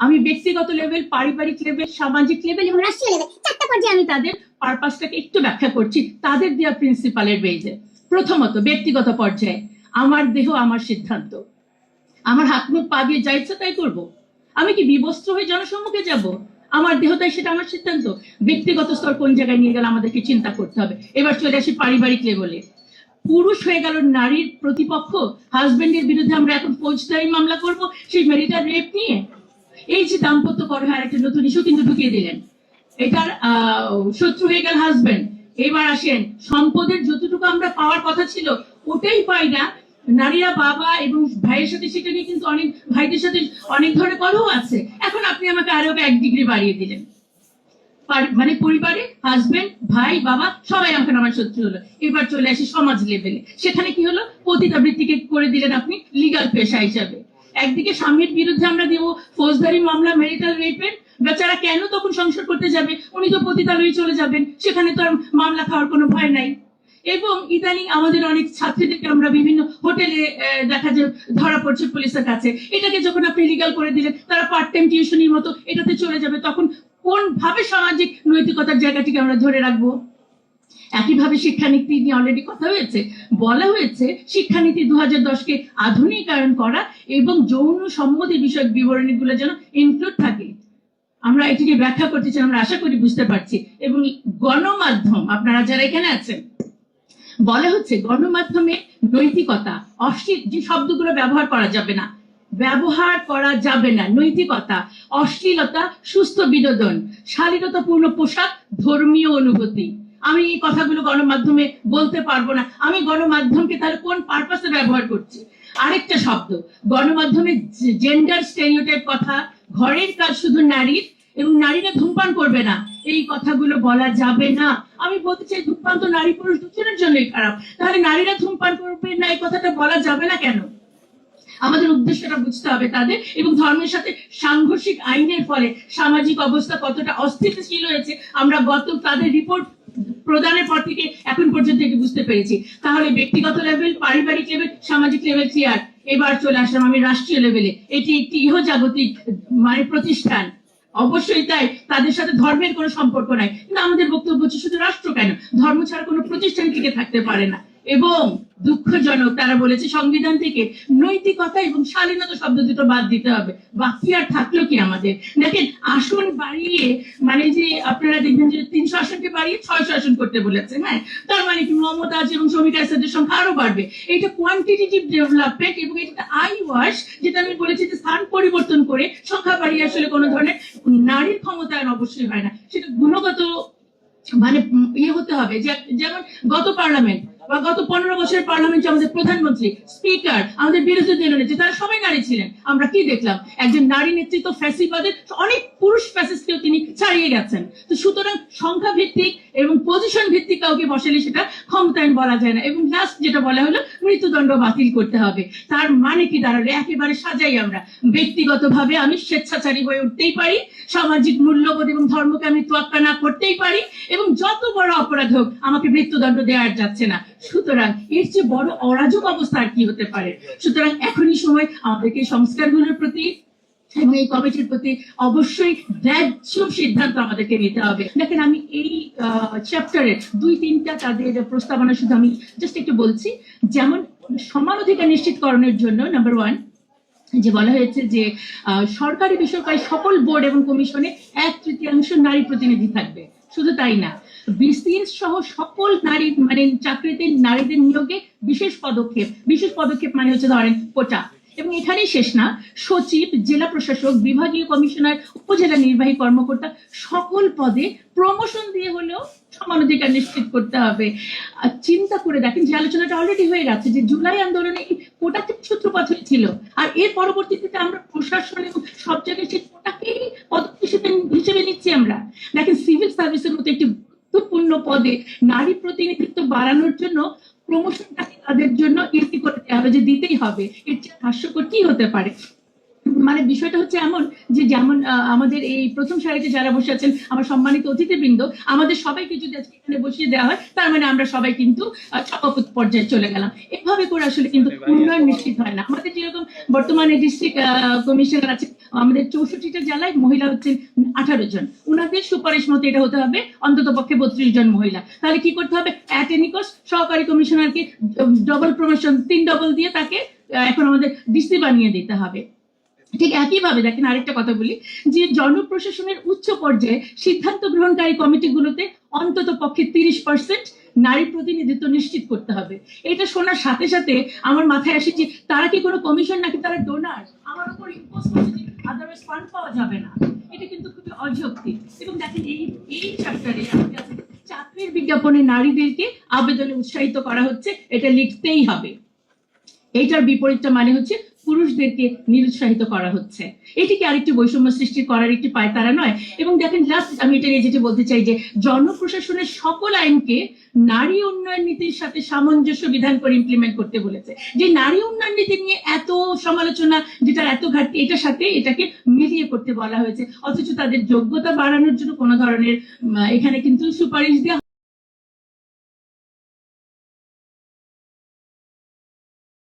আমি ব্যক্তিগত লেভেল, পারিবারিক লেভেল, সামাজিক লেভেল এবং রাষ্ট্রীয় লেভেল, চারটা পর্যায়ে আমি তাদের পারপাসটাকে একটু ব্যাখ্যা করছি তাদের দেওয়া প্রিন্সিপালের বেজে। প্রথমত ব্যক্তিগত পর্যায়ে, আমার দেহ আমার সিদ্ধান্ত, আমার হাত মুখ পা দিয়ে যা ইচ্ছা তাই করবো। আমি কি বিবস্ত্র হয়ে জনসম্মুখে যাব? আমার দেহ তাই, সেটা আমার সিদ্ধান্ত। ব্যক্তিগত স্তর কোন জায়গায় নিয়ে গেলে আমাদেরকে চিন্তা করতে হবে। এবার চলে আসি পারিবারিক লেভেলে। পুরুষ হয়ে গেল নারীর প্রতিপক্ষ, হাজবেন্ডের বিরুদ্ধে আমরা এখন ফৌজদারি মামলা করব সেই ম্যারিটাল রেপ নিয়ে। এই যে দাম্পত্য কলহে আরেকটা নতুন ইস্যু কিন্তু ঢুকিয়ে দিলেন। এটার শত্রু হয়ে গেল হাজবেন্ড। এবার আসেন, সম্পদের যতটুকু আমরা পাওয়ার কথা ছিল ওটাই পাই না। নারীরা বাবা এবং ভাইয়ের সাথে সেটা নিয়ে কিন্তু অনেক ভাইদের সাথে অনেক ধরনের কলহ আছে। এখন আপনি আমাকে আরো 1 ডিগ্রি বাড়িয়ে দিলেন, মানে পরিবারে হাজবেন্ড, ভাই, বাবা সবাই এখন আমার শত্রু হলো। এবার চলে আসি সমাজ লেভেলে। সেখানে কি হলো? পতিতাবৃত্তিকে করে দিলেন আপনি লিগাল পেশা হিসাবে। একদিকে স্বামীর বিরুদ্ধে আমরা দেবো ফৌজদারি মামলা ম্যারিটাল রেপের, বেচারা কেন তখন সংসার করতে যাবে? উনি তো পতিতালয়ে চলে যাবেন, সেখানে তো আর মামলা খাওয়ার কোনো ভয় নাই। এবং ইদানিং আমাদের অনেক ছাত্রীদেরকে আমরা বিভিন্ন হোটেলে দেখা যায় ধরা পড়ছে পুলিশের কাছে। এটাকে যখন আপনি লিগাল করে দিলেন, তারা পার্ট টাইম টিউশনির মতো এটাতে চলে যাবে, তখন কোন ভাবে সামাজিক নৈতিকতার জায়গাটিকে আমরা ধরে রাখবো? একইভাবে শিক্ষানীতি নিয়ে অলরেডি কথা হয়েছে, বলা হয়েছে শিক্ষানীতি 2010-কে আধুনিকায়ন করা এবং যৌন সম্মতি বিষয়ক বিবরণীগুলো যেন ইনক্লুড থাকে। আমরা এটিকে ব্যাখ্যা করতে চাই, আমরা আশা করি বুঝতে পারছি। এবং গণমাধ্যম, আপনারা যারা এখানে আছেন, বলা হচ্ছে গণমাধ্যমে নৈতিকতা, অশ্লীল যে শব্দগুলো ব্যবহার করা যাবে না, ব্যবহার করা যাবে না। নৈতিকতা, অশ্লীলতা, সুস্থ বিনোদন, শালীনতাপূর্ণ পোশাক, ধর্মীয় অনুভূতি। আমি এই কথাগুলো গণমাধ্যমে বলতে পারবো না। আমি গণমাধ্যমকে তাহলে কোন পারপাসে ব্যবহার করছি? আরেকটা শব্দ, গণমাধ্যমে জেন্ডার স্টেরিওটাইপ কথা, ঘরের কাজ শুধু নারীর এবং নারীরা ধূমপান করবে না, এই কথাগুলো বলা যাবে না। আমি বলতে চাই ধূমপান তো নারী পুরুষ দুজনের জন্যই খারাপ, তাহলে নারীরা ধূমপান করবে না এই কথাটা বলা যাবে না কেন? আমাদের উদ্দেশ্যটা বুঝতে হবে তাদের। এবং ধর্মের সাথে সাংঘর্ষিক আইনের ফলে সামাজিক অবস্থা কতটা অস্থিতিশীল হয়েছে আমরা তাদের রিপোর্ট প্রদানের পর থেকে এখন পর্যন্ত এটি বুঝতে পেরেছি। তাহলে ব্যক্তিগত লেভেল, পারিবারিক লেভেল, সামাজিক লেভেল ক্লিয়ার। এবার চলে আসলাম আমি রাষ্ট্রীয় লেভেলে। এটি একটি ইহজাগতিক মানে প্রতিষ্ঠান, অবশ্যই তাই, তাদের সাথে ধর্মের কোনো সম্পর্ক নাই। কিন্তু আমাদের বক্তব্য হচ্ছে শুধু রাষ্ট্র কেন, ধর্ম ছাড়া কোনো প্রতিষ্ঠান টিকে থাকতে পারে না। এবং দুঃখজনক, তারা বলেছে সংবিধান থেকে নৈতিকতা এবং শালীনতা শব্দ দুটো বাদ দিতে হবে। বাকি আর থাকলো কি আমাদের? দেখেন, আসন বাড়িয়ে মানে যে আপনারা দেখবেন যে 300 আসনকে বাড়িয়ে 600 আসন করতে বলেছে। হ্যাঁ, তার মানে কি মমতাজ এবং শ্রমিক আইসাদের সংখ্যা আরো বাড়বে। এইটা কোয়ান্টিটেটিভ ডেভেলপমেন্ট এবং এটা আই ওয়াশ, যেটা আমি বলেছি যে স্থান পরিবর্তন করে সংখ্যা বাড়িয়ে আসলে কোনো ধরনের নারীর ক্ষমতায়ন অবশ্যই হয় না। সেটা গুণগত মানে ইয়ে হতে হবে। যেমন গত পার্লামেন্ট বা গত 15 বছরের পার্লামেন্টে আমাদের প্রধানমন্ত্রী, স্পিকার, আমাদের বিরোধী দলনেত্রী, তারা সবাই নারী ছিলেন। আমরা কি দেখলাম? একজন নারী নেতৃত্ব ফ্যাসিবাদের অনেক পুরুষ ফ্যাসিস্টকেও তিনি ছাড়িয়ে গেছেন। তো সুতরাং সংখ্যা ভিত্তিক এবং পজিশন ভিত্তিক কাউকে বসালে সেটা ক্ষমতায়ন বলা যায় না। এবং লাস্ট যেটা বলা হলো মৃত্যুদণ্ড বাতিল করতে হবে। তার মানে কি দাঁড়ালো? একেবারে সাজাই আমরা ব্যক্তিগতভাবে আমি স্বেচ্ছাচারী হয়ে উঠতেই পারি, সামাজিক মূল্যবোধ এবং ধর্মকে আমি তোয়াক্কা না করতেই পারি, এবং যত বড় অপরাধ হোক আমাকে মৃত্যুদণ্ড দেওয়া যাচ্ছে না। সুতরাং এর চেয়ে বড় অরাজক অবস্থা আর কি হতে পারে? সুতরাং এখনই সময় আমাদেরকে সংস্কারগুলোর প্রতি এবং এই কমিটির প্রতি অবশ্যই ন্যায্য সিদ্ধান্ত আমাদেরকে নিতে হবে। দেখেন, আমি এই চ্যাপ্টারের 2-3টা তাদের প্রস্তাবনা শুধু আমি জাস্ট একটু বলছি। যেমন সমান অধিকার নিশ্চিতকরণের জন্য নাম্বার 1 যে বলা হয়েছে যে সরকারি বেসরকারি সকল বোর্ড এবং কমিশনে 1/3 নারী প্রতিনিধি থাকবে। শুধু তাই না, বিসিএস সহ সকল নারী মানে চাকরিতে নারীদের নিয়োগে বিশেষ পদক্ষেপ মানে হচ্ছে ধরেন কোটা। এবং এখানেই শেষ না, সচিব, জেলা প্রশাসক, বিভাগীয় কমিশনার, উপজেলা নির্বাহী কর্মকর্তা সকল পদে প্রমোশন দিয়ে হলেও সমান অধিকার নিশ্চিত করতে হবে। চিন্তা করে দেখেন, যে আলোচনাটা অলরেডি হয়ে গেছে যে জুলাই আন্দোলনে কোটা থেকে সূত্রপাত হয়েছিল, আর এর পরবর্তীতে আমরা প্রশাসন এবং সব জায়গায় সেই কোটাকেই পদক্ষেপ হিসেবে নিচ্ছি আমরা। দেখেন, সিভিল সার্ভিসের মতো একটি গুরুত্বপূর্ণ পদে নারী প্রতিনিধিত্ব বাড়ানোর জন্য প্রমোশনটাকে তাদের জন্য ইজি করতে হবে, যে দিতেই হবে। এর চেয়ে হাস্যকর কি হতে পারে? মানে বিষয়টা হচ্ছে এমন যে যেমন আমাদের এই প্রথম সারিতে যারা বসে আছেন আমার সম্মানিত অতিথিবৃন্দ, আমাদের সবাইকে যদি আজকে এখানে বসিয়ে দেওয়া হয় তার মানে আমরা সবাই কিন্তু সভাপতি পর্যায়ে চলে গেলাম। এভাবে করে আসলে কিন্তু উন্নয়ন নিশ্চিত হয় না। আমাদের যেরকম বর্তমানে ডিস্ট্রিক্ট কমিশনার আছে, আমাদের 64টা জেলায় মহিলা হচ্ছেন 18 জন, উনাদের সুপারিশ মতো এটা হতে হবে অন্তত পক্ষে 32 জন মহিলা। তাহলে কি করতে হবে, অ্যাট এনি কস্ট সহকারী কমিশনারকে ডবল প্রমোশন 3 ডবল দিয়ে তাকে এখন আমাদের ডিসি বানিয়ে দিতে হবে। ঠিক একইভাবে দেখেন আরেকটা কথা বলি, যে জনপ্রশাসনের উচ্চ পর্যায়ে সিদ্ধান্ত গ্রহণকারী কমিটিগুলোতে অন্তত পক্ষে 30% নারী প্রতিনিধিত্ব নিশ্চিত করতে হবে। এটা শোনার সাথে সাথে আমার মাথায় আসে যে তারা কি কোনো কমিশন নাকি তারা ডোনার, আমার উপর ইম্পোজ করছে যে আদারওয়াইজ ফান্ড পাওয়া যাবে না। এটা কিন্তু খুবই অযৌক্তিক। এবং দেখেন এই চ্যাপ্টারে আমাদের আছে চাকরির বিজ্ঞাপনে নারীদেরকে আবেদনে উৎসাহিত করা হচ্ছে, এটা লিখতেই হবে। এইটার বিপরীতটা মানে হচ্ছে পুরুষদেরকে নিরুৎসাহিত করা হচ্ছে। এটি কি আরেকটি বৈষম্য সৃষ্টি করার একটি পায়তারা নয়? এবং দেখেন লাস্ট আমি এটা যেটি বলতে চাই যে জনপ্রশাসনের সকল আইনকে নারী উন্নয়ন নীতির সাথে সামঞ্জস্য বিধান করে ইমপ্লিমেন্ট করতে বলেছে। যে নারী উন্নয়ন নীতি নিয়ে এত সমালোচনা, যেটার এত ঘাটতি, এটার সাথে এটাকে মিলিয়ে করতে বলা হয়েছে, অথচ তাদের যোগ্যতা বাড়ানোর জন্য কোনো ধরনের এখানে কিন্তু সুপারিশ দেওয়া